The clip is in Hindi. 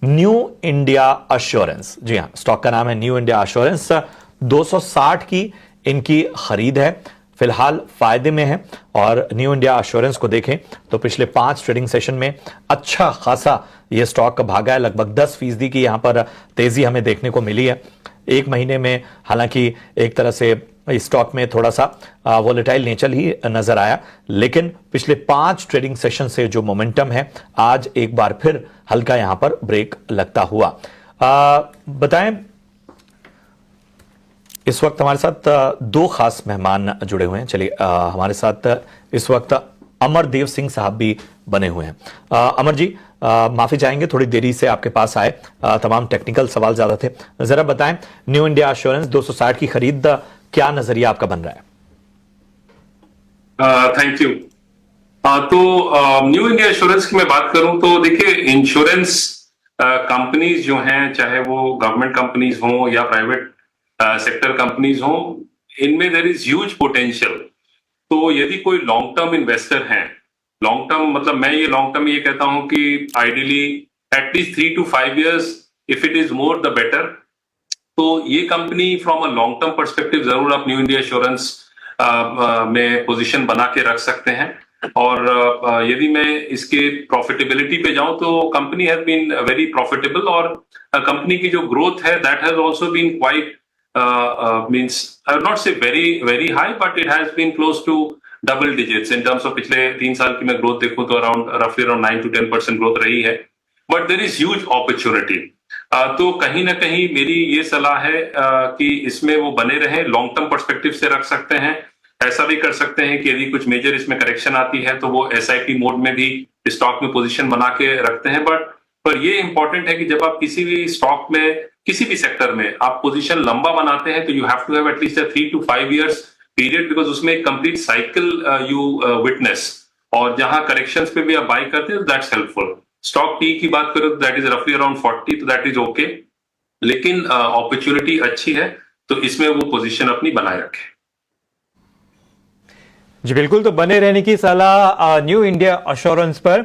New India assurance. जी हाँ, स्टॉक का नाम है न्यू इंडिया एश्योरेंस। 260 की इनकी खरीद है, फिलहाल फायदे में है। और न्यू इंडिया एश्योरेंस को देखें तो पिछले 5 ट्रेडिंग सेशन में अच्छा खासा ये स्टॉक भागा है, लगभग 10% की यहां पर तेजी हमें देखने को मिली है। एक महीने में हालांकि एक तरह से स्टॉक में थोड़ा सा वोलेटाइल नेचर ही नजर आया, लेकिन पिछले 5 ट्रेडिंग सेशन से जो मोमेंटम है, आज एक बार फिर हल्का यहां पर ब्रेक लगता हुआ। बताएं, इस वक्त हमारे साथ 2 खास मेहमान जुड़े हुए हैं। चलिए, हमारे साथ इस वक्त अमरदेव सिंह साहब भी बने हुए हैं। अमर जी, माफी चाहेंगे थोड़ी देरी से आपके पास आए, तमाम टेक्निकल सवाल ज्यादा थे। जरा बताएं, न्यू इंडिया एश्योरेंस 260 की खरीद, क्या नजरिया आपका बन रहा है? Thank you. तो न्यू इंडिया एश्योरेंस की मैं बात करूं तो देखिए, इंश्योरेंस कंपनीज जो हैं, चाहे वो गवर्नमेंट कंपनीज हों या प्राइवेट सेक्टर कंपनीज हों, इनमें देयर इज ह्यूज पोटेंशियल। तो यदि कोई लॉन्ग टर्म इन्वेस्टर हैं, लॉन्ग टर्म मतलब मैं ये लॉन्ग टर्म ये कहता हूं कि ideally at least 3 to 5 years, if it is more the better. तो ये company from a long term perspective जरूर आप न्यू इंडिया एश्योरेंस में पोजीशन बना के रख सकते हैं। और यदि मैं इसके प्रॉफिटेबिलिटी पे जाऊं तो company has been very profitable, और कंपनी की जो ग्रोथ है that has also been quite means I would not say very very high, but it has been close to double digits in terms of पिछले 3 साल की मैं ग्रोथ देखूं तो रफली अराउंड 9 to 10% ग्रोथ रही है। But there is huge opportunity. तो कहीं ना कहीं मेरी ये सलाह है कि इसमें वो बने रहे, लॉन्ग टर्म पर्सपेक्टिव से रख सकते हैं। ऐसा भी कर सकते हैं कि यदि कुछ मेजर इसमें करेक्शन आती है तो वो एसआईपी मोड में भी स्टॉक में पोजीशन बना के रखते हैं। बट पर ये इंपॉर्टेंट है कि जब आप किसी भी स्टॉक में, किसी भी सेक्टर में आप पोजीशन लंबा बनाते हैं तो you have to have at least 3 to 5 years period, because उसमें एक कंप्लीट साइकिल यू विटनेस, और जहां करेक्शंस पे भी आप बाई करते हैं दैट्स हेल्पफुल। स्टॉक टी की बात करो तो दैट इज रफली अराउंड 40, तो दैट इज ओके, लेकिन अपॉर्चुनिटी अच्छी है तो इसमें वो पोजीशन अपनी बनाए रखे। जी बिल्कुल, तो बने रहने की सलाह न्यू इंडिया एश्योरेंस पर।